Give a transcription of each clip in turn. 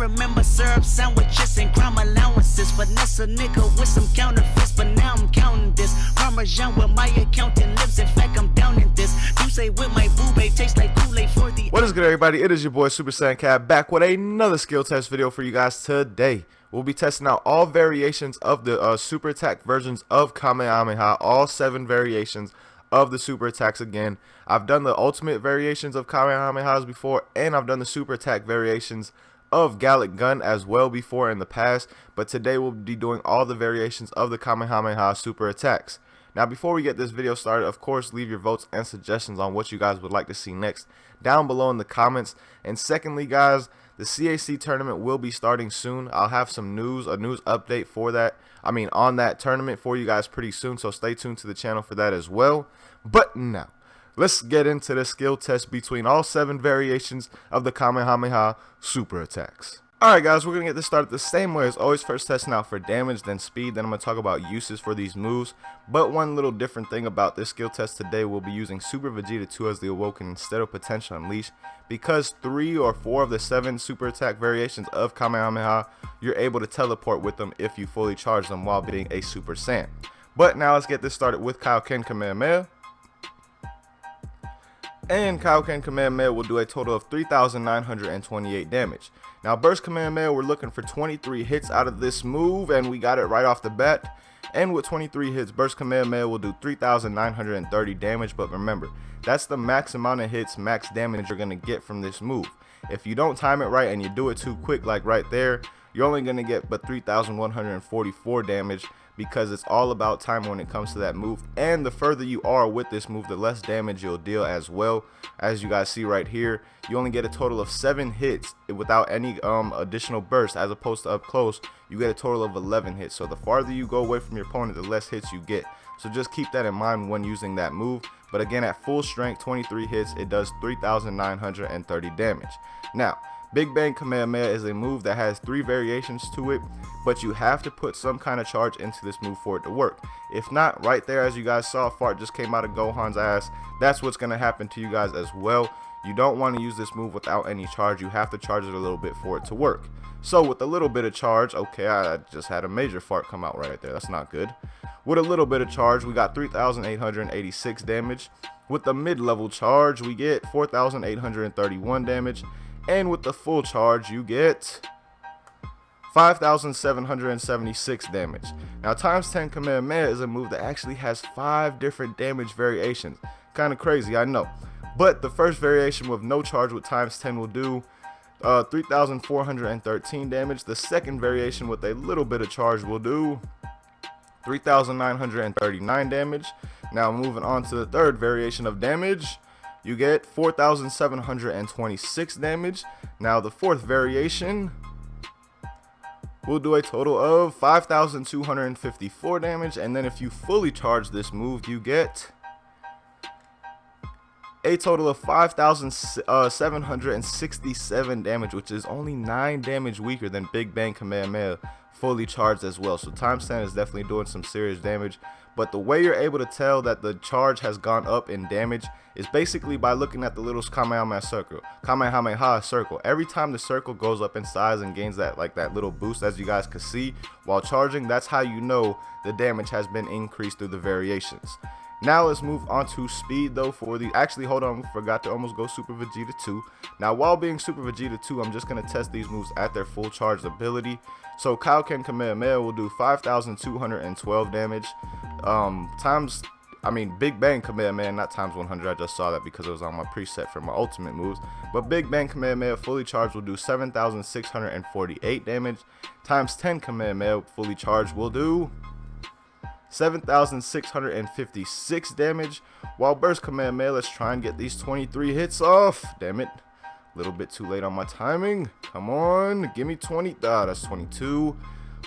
remember syrup sandwiches and crime allowances. Finesse a nigga with some counterfeits, but now I'm counting this. Parmesan with my accountant lips, in fact I'm down in this. You say with my boo babe tastes like Kool-Aid for the... What is good, everybody? It is your boy Super Saiyan Cat back with another skill test video for you guys today. We'll be testing out all variations of the super attack versions of Kamehameha, all 7 variations of the super attacks again. I've done the ultimate variations of Kamehamehas before, and I've done the super attack variations of Gallic Gun as well before in the past, but today we'll be doing all the variations of the Kamehameha super attacks. Now, before we get this video started, of course, leave your votes and suggestions on what you guys would like to see next down below in the comments. And secondly, guys, the CAC tournament will be starting soon. I'll have some news, a news update for that. On that tournament for you guys pretty soon, so stay tuned to the channel for that as well. But now, let's get into the skill test between all 7 variations of the Kamehameha super attacks. Alright guys, we're going to get this started the same way as always. First testing out for damage, then speed, then I'm going to talk about uses for these moves. But one little different thing about this skill test today, we'll be using Super Vegeta 2 as the Awoken instead of Potential Unleash. Because 3 or 4 of the 7 super attack variations of Kamehameha, you're able to teleport with them if you fully charge them while being a Super Saiyan. But now let's get this started with Kaioken Kamehameha. And Kaioken Kamehameha will do a total of 3,928 damage. Now Burst Kamehameha, we're looking for 23 hits out of this move, and we got it right off the bat. And with 23 hits, Burst Kamehameha will do 3,930 damage, but remember, that's the max amount of hits, max damage you're going to get from this move. If you don't time it right and you do it too quick like right there, you're only going to get but 3,144 damage, because it's all about time when it comes to that move. And the further you are with this move, the less damage you'll deal as well. As you guys see right here, you only get a total of 7 hits without any additional burst, as opposed to up close you get a total of 11 hits. So the farther you go away from your opponent, the less hits you get. So just keep that in mind when using that move. But again, at full strength, 23 hits, it does 3,930 damage. Now, Big Bang Kamehameha is a move that has 3 variations to it, but you have to put some kind of charge into this move for it to work. If not, right there, as you guys saw, fart just came out of Gohan's ass. That's what's going to happen to you guys as well. You don't want to use this move without any charge. You have to charge it a little bit for it to work. So with a little bit of charge, okay, I just had a major fart come out right there. That's not good. With a little bit of charge, we got 3,886 damage. With the mid-level charge, we get 4,831 damage. And with the full charge, you get 5,776 damage. Now, times 10 Kamehameha is a move that actually has 5 different damage variations. Kind of crazy, I know. But the first variation with no charge with times 10 will do 3,413 damage. The second variation with a little bit of charge will do 3,939 damage. Now, moving on to the third variation of damage, you get 4,726 damage. Now the fourth variation will do a total of 5,254 damage. And then if you fully charge this move, you get a total of 5,767 damage, which is only 9 damage weaker than Big Bang Kamehameha fully charged as well. So times 10 is definitely doing some serious damage. But the way you're able to tell that the charge has gone up in damage is basically by looking at the little Kamehameha circle. Every time the circle goes up in size and gains that little boost, as you guys can see while charging, that's how you know the damage has been increased through the variations. Now let's move on to speed though for the... Actually, hold on, forgot to almost go Super Vegeta 2. Now, while being Super Vegeta 2, I'm just going to test these moves at their full charged ability. So Kaioken Kamehameha will do 5,212 damage. Big Bang Kamehameha, not times 100, I just saw that because it was on my preset for my ultimate moves. But Big Bang Kamehameha fully charged will do 7,648 damage. Times 10 Kamehameha fully charged will do 7,656 damage. While Burst Kamehameha, let's try and get these 23 hits off. Damn it. A little bit too late on my timing. Come on. Give me 20. That's 22.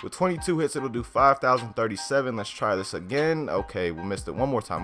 With 22 hits, it'll do 5,037. Let's try this again. Okay, we missed it. One more time.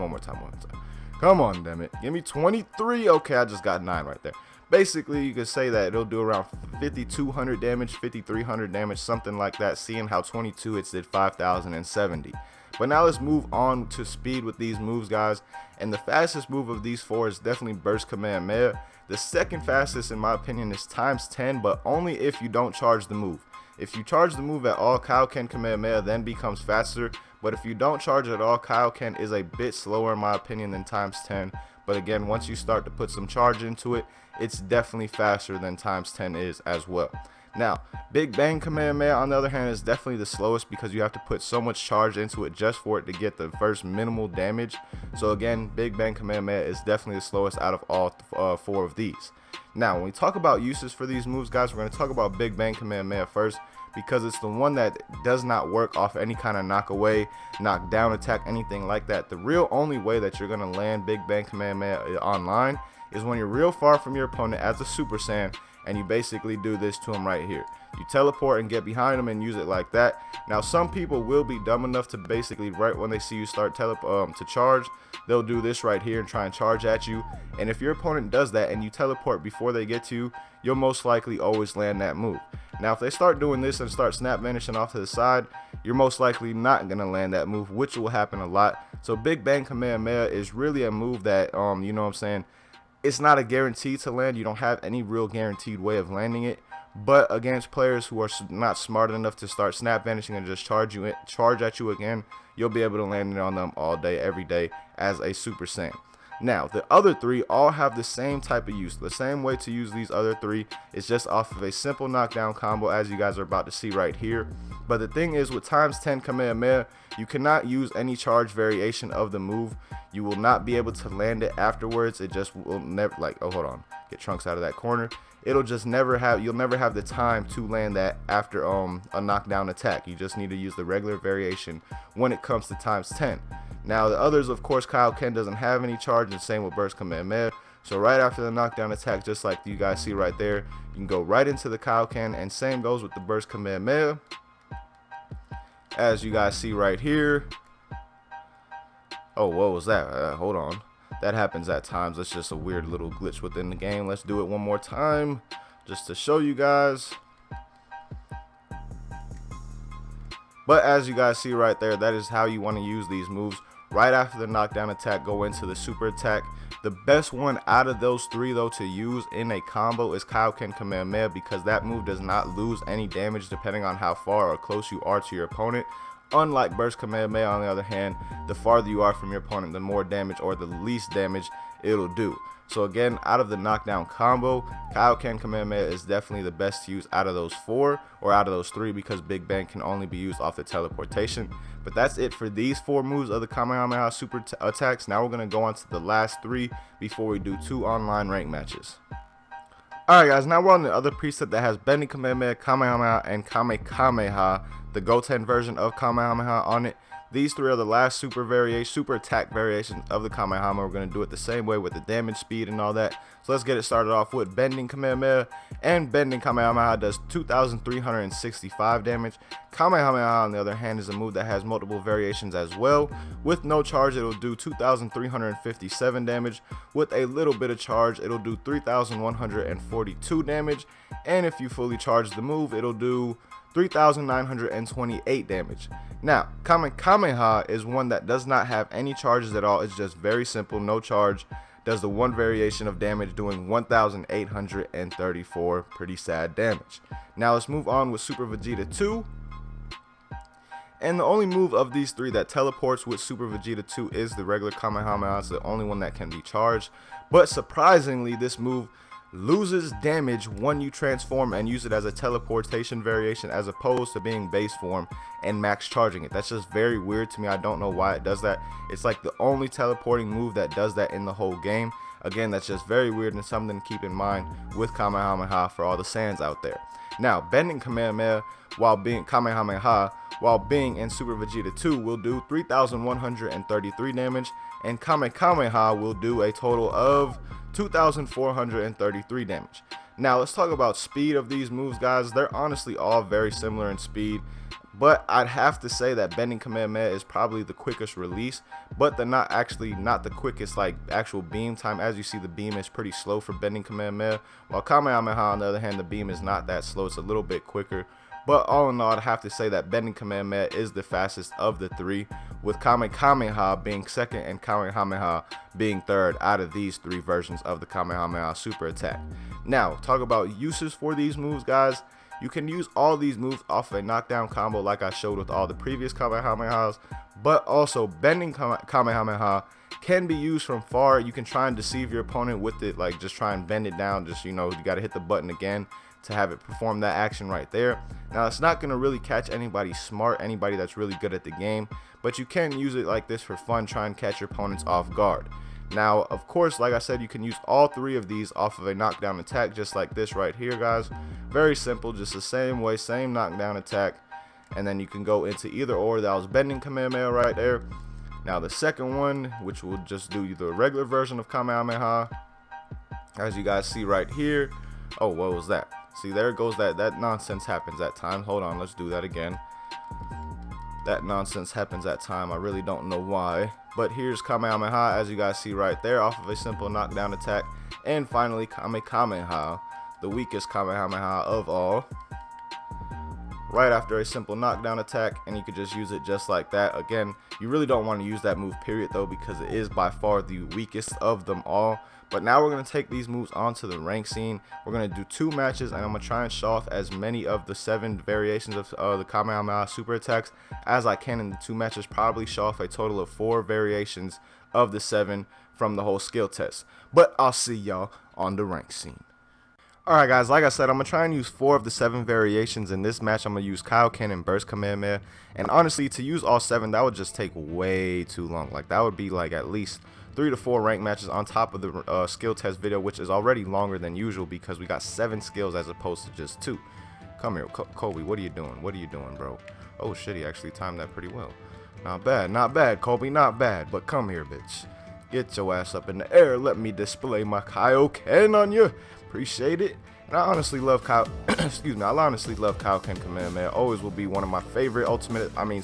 Come on, damn it. Give me 23. Okay, I just got 9 right there. Basically, you could say that it'll do around 5,200 damage, 5,300 damage, something like that, seeing how 22 hits did 5,070. But now let's move on to speed with these moves, guys. And the fastest move of these 4 is definitely Burst Kamehameha. The second fastest in my opinion is times 10, but only if you don't charge the move. If you charge the move at all, Kaioken Kamehameha then becomes faster, but if you don't charge at all, Kaioken is a bit slower in my opinion than times 10. But again, once you start to put some charge into it, it's definitely faster than times 10 is as well. Now, Big Bang Kamehameha on the other hand is definitely the slowest because you have to put so much charge into it just for it to get the first minimal damage. So again, Big Bang Kamehameha is definitely the slowest out of all 4 of these. Now, when we talk about uses for these moves, guys, we're going to talk about Big Bang Kamehameha first because it's the one that does not work off any kind of knock away, knock down attack, anything like that. The real only way that you're going to land Big Bang Kamehameha online is when you're real far from your opponent as a Super Saiyan, and you basically do this to him right here. You teleport and get behind him and use it like that. Now, some people will be dumb enough to basically, right when they see you start to charge, they'll do this right here and try and charge at you. And if your opponent does that and you teleport before they get to you, you'll most likely always land that move. Now, if they start doing this and start snap vanishing off to the side, you're most likely not going to land that move, which will happen a lot. So Big Bang Kamehameha is really a move that, you know what I'm saying, it's not a guarantee to land. You don't have any real guaranteed way of landing it. But against players who are not smart enough to start snap vanishing and just charge at you again, you'll be able to land it on them all day, every day as a Super Saiyan. Now, the other 3 all have the same type of use. The same way to use these other 3 is just off of a simple knockdown combo, as you guys are about to see right here. But the thing is, with times 10 Kamehameha, you cannot use any charge variation of the move. You will not be able to land it afterwards. It just will never, like, oh, hold on, get Trunks out of that corner. It'll just never have, you'll never have the time to land that after a knockdown attack. You just need to use the regular variation when it comes to times 10. Now, the others, of course, Kaioken doesn't have any charge, and same with Burst Kamehameha. So right after the knockdown attack, just like you guys see right there, you can go right into the Kaioken, and same goes with the Burst Kamehameha, as you guys see right here. Oh, what was that? Hold on. That happens at times. That's just a weird little glitch within the game. Let's do it one more time just to show you guys. But as you guys see right there, that is how you want to use these moves. Right after the knockdown attack, go into the super attack. The best one out of those 3 though to use in a combo is Kaioken Kamehameha, because that move does not lose any damage depending on how far or close you are to your opponent. Unlike Burst Kamehameha, on the other hand, the farther you are from your opponent, the more damage or the least damage it'll do. So again, out of the knockdown combo, Kaioken Kamehameha is definitely the best to use out of those 4 or out of those 3, because Big Bang can only be used off the teleportation. But that's it for these 4 moves of the Kamehameha super attacks. Now we're going to go on to the last 3 before we do 2 online rank matches. Alright guys, now we're on the other preset that has Bending Kamehameha, Kamehameha, and Kamehameha, the Goten version of Kamehameha on it. These 3 are the last super attack variations of the Kamehameha. We're going to do it the same way with the damage, speed, and all that. So let's get it started off with Bending Kamehameha. And Bending Kamehameha does 2,365 damage. Kamehameha, on the other hand, is a move that has multiple variations as well. With no charge, it'll do 2,357 damage. With a little bit of charge, it'll do 3,142 damage. And if you fully charge the move, it'll do 3,928 damage. Now, Kamehameha is one that does not have any charges at all. It's just very simple, no charge. Does the one variation of damage, doing 1,834 pretty sad damage. Now let's move on with Super Vegeta 2. And the only move of these 3 that teleports with Super Vegeta 2 is the regular Kamehameha. It's the only one that can be charged. But surprisingly, this move loses damage when you transform and use it as a teleportation variation, as opposed to being base form and max charging it. That's just very weird to me. I don't know why it does that. It's like the only teleporting move that does that in the whole game. Again, that's just very weird and something to keep in mind with Kamehameha for all the Saiyans out there. Now, Bending Kamehameha while being in Super Vegeta 2 will do 3,133 damage, and Kamehameha will do a total of 2,433 damage. Now let's talk about speed of these moves, guys. They're honestly all very similar in speed, but I'd have to say that Bending Kamehameha is probably the quickest release, but they're not the quickest like actual beam time. As you see, the beam is pretty slow for Bending Kamehameha, while Kamehameha, on the other hand, the beam is not that slow. It's a little bit quicker. But all in all, I'd have to say that bending Kamehameha is the fastest of the three, with Kamehameha being second and Kamehameha being third out of these three versions of the Kamehameha super attack. Now, talk about uses for these moves, guys. You can use all these moves off of a knockdown combo like I showed with all the previous Kamehamehas, but also bending Kamehameha can be used from far. You can try and deceive your opponent with it, like just try and bend it down, just, you know, you got to hit the button again to have it perform that action right there. Now, it's not going to really catch anybody smart, anybody that's really good at the game, but you can use it like this for fun, try and catch your opponents off guard. Now, of course, like I said, you can use all three of these off of a knockdown attack, just like this right here, guys. Very simple, just the same way, same knockdown attack, and then you can go into either or. That was bending Kamehameha right there. Now, the second one, which will just do the regular version of Kamehameha, as you guys see right here. Oh, what was that? See, there goes that nonsense happens at times. Hold on, let's do that again. That nonsense happens at time. I really don't know why. But here's Kamehameha, as you guys see right there, off of a simple knockdown attack. And finally, Kamehameha, the weakest Kamehameha of all, right after a simple knockdown attack, and you could just use it just like that. Again, you really don't want to use that move, period, though, because it is by far the weakest of them all. But now we're going to take these moves onto the rank scene. We're going to do 2 matches, and I'm going to try and show off as many of the 7 variations of the Kamehameha super attacks as I can in the 2 matches. Probably show off a total of 4 variations of the 7 from the whole skill test. But I'll see y'all on the rank scene. Alright guys, like I said, I'm going to try and use 4 of the 7 variations in this match. I'm going to use Kaioken and Burst Kamehameha. And honestly, to use all 7, that would just take way too long. Like, that would be like at least 3 to 4 rank matches on top of the skill test video, which is already longer than usual because we got 7 skills as opposed to just 2. Come here, Kobe, what are you doing? What are you doing, bro? Oh shit, he actually timed that pretty well. Not bad, Kobe, not bad. But come here, bitch. Get your ass up in the air. Let me display my Kaioken on you. Appreciate it. And I honestly love Kaioken Kamehameha. Always will be one of my favorite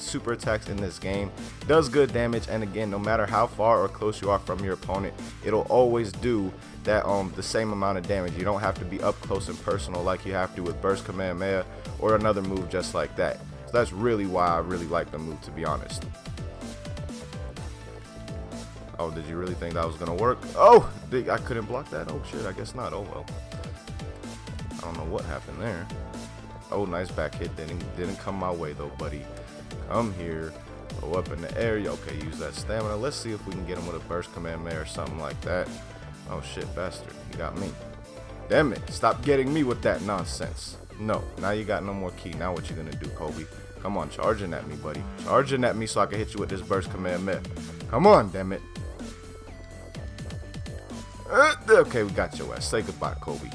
super attacks in this game. Does good damage, and again, no matter how far or close you are from your opponent, it'll always do that the same amount of damage. You don't have to be up close and personal like you have to with Burst Kamehameha or another move just like that. So that's really why I really like the move, to be honest. Oh, did you really think that was gonna work? Oh, I couldn't block that? Oh shit, I guess not. Oh well. I don't know what happened there. Oh, nice back hit. Didn't come my way though, buddy. Come here. Go up in the air. Okay, use that stamina. Let's see if we can get him with a Burst Kamehameha or something like that. Oh shit, bastard. You got me. Damn it. Stop getting me with that nonsense. No, now you got no more key. Now what you gonna do, Kobe? Come on, charging at me, buddy. Charging at me so I can hit you with this Burst Kamehameha. Come on, damn it. Okay, we got your ass. Say goodbye, Kobe.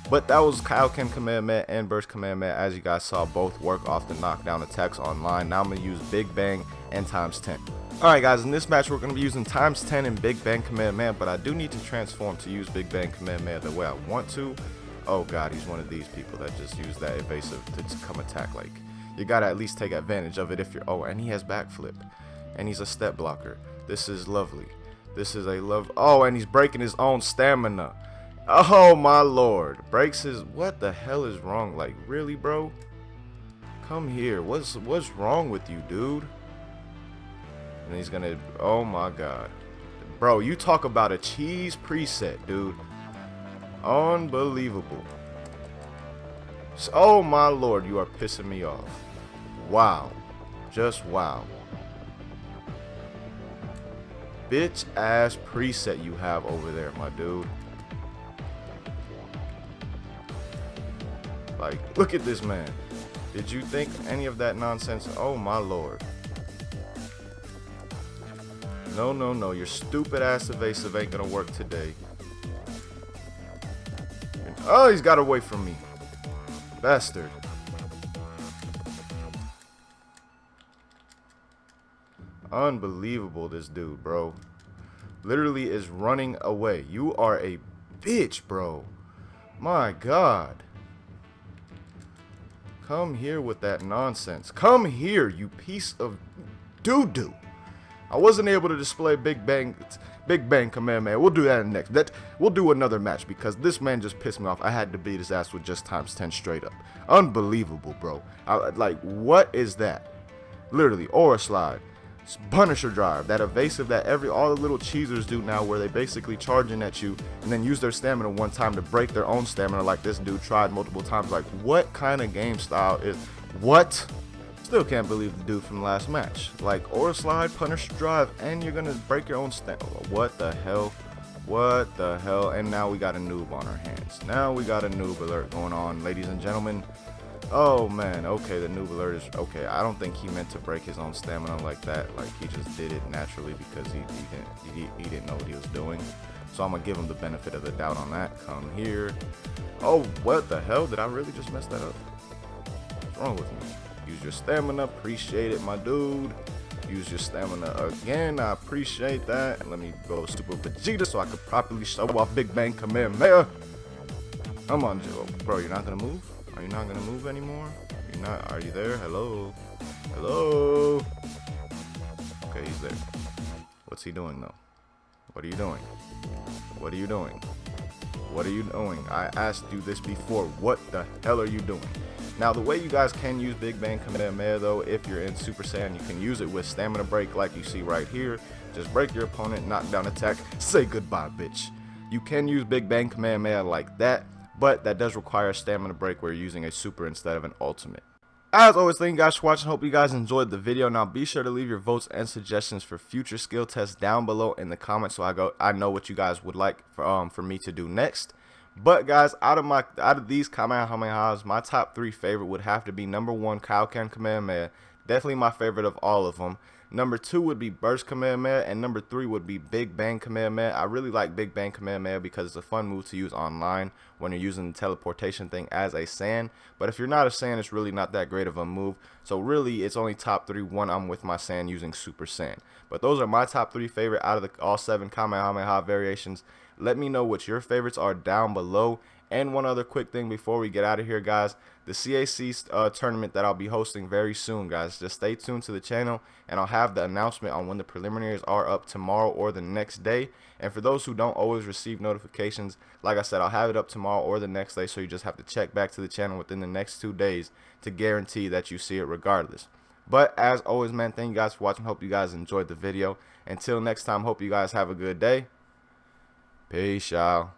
But that was Kaioken Kamehameha and Burst Kamehameha. As you guys saw, both work off the knockdown attacks online. Now I'm going to use Big Bang and times 10. Alright guys, in this match we're going to be using times 10 and Big Bang Kamehameha, but I do need to transform to use Big Bang Kamehameha the way I want to. Oh god, he's one of these people that just use that evasive to come attack. Like, you got to at least take advantage of it if you're... Oh, and he has backflip. And he's a step blocker. This is lovely. This is a love... Oh, and he's breaking his own stamina. Oh my lord. Breaks his... What the hell is wrong? Like, really, bro? Come here. What's wrong with you, dude? And he's gonna... Oh my god. Bro, you talk about a cheese preset, dude. Unbelievable. Oh my lord, you are pissing me off. Wow. Just wow. Bitch ass preset you have over there, my dude. Like, look at this man. Did you think any of that nonsense? Oh my lord. No, no, no. Your stupid ass evasive ain't gonna work today. Oh, he's got away from me. Bastard. Unbelievable, this dude, bro. Literally is running away. You are a bitch, bro. My god. Come here with that nonsense. Come here, you piece of doo-doo. I wasn't able to display Big Bang Kamehameha. We'll do that in next. We'll do another match because this man just pissed me off. I had to beat his ass with just times 10 straight up. Unbelievable, bro. Like, what is that? Literally, Aura Slide, Punisher Drive, that evasive that all the little cheesers do now, where they basically charging at you and then use their stamina one time to break their own stamina, like this dude tried multiple times. Like, what kind of game style is what? Still can't believe the dude from the last match. Like, Aura Slide, Punisher Drive, and you're gonna break your own stamina. What the hell? What the hell? And now we got a noob on our hands. Now we got a noob alert going on, ladies and gentlemen. Oh man, okay, the noob alert is okay. I don't think he meant to break his own stamina like that. Like, he just did it naturally because he didn't know what he was doing. So I'm gonna give him the benefit of the doubt on that. Come here. Oh, what the hell? Did I really just mess that up? What's wrong with me? Use your stamina. Appreciate it, my dude. Use your stamina again. I appreciate that. And let me go Super Vegeta so I could properly show off Big Bang Kamehameha. Come on, Joe. Bro, you're not gonna move? Are you not gonna move anymore? You're not. Are you there? Hello? Hello? Okay, he's there. What's he doing though? What are you doing? What are you doing? What are you doing? I asked you this before. What the hell are you doing? Now, the way you guys can use Big Bang Kamehameha though, if you're in Super Saiyan, you can use it with stamina break like you see right here. Just break your opponent, knock down attack, say goodbye, bitch. You can use Big Bang Kamehameha like that, but that does require a stamina break where you're using a super instead of an ultimate. As always, thank you guys for watching. Hope you guys enjoyed the video. Now be sure to leave your votes and suggestions for future skill tests down below in the comments so I know what you guys would like for me to do next. But guys, out of these Kamehamehas, my top 3 favorite would have to be number 1, Kaioken Kamehameha. Definitely my favorite of all of them. Number 2 would be Burst Kamehameha, and number 3 would be Big Bang Kamehameha. I really like Big Bang Kamehameha because it's a fun move to use online when you're using the teleportation thing as a Saiyan. But if you're not a Saiyan, it's really not that great of a move. So really, it's only top 3 when I'm with my Saiyan using Super Saiyan. But those are my top 3 favorite out of all 7 Kamehameha variations. Let me know what your favorites are down below. And one other quick thing before we get out of here, guys, the CAC tournament that I'll be hosting very soon, guys. Just stay tuned to the channel, and I'll have the announcement on when the preliminaries are up tomorrow or the next day. And for those who don't always receive notifications, like I said, I'll have it up tomorrow or the next day, so you just have to check back to the channel within the next 2 days to guarantee that you see it regardless. But as always, man, thank you guys for watching. Hope you guys enjoyed the video. Until next time, hope you guys have a good day. Peace, y'all.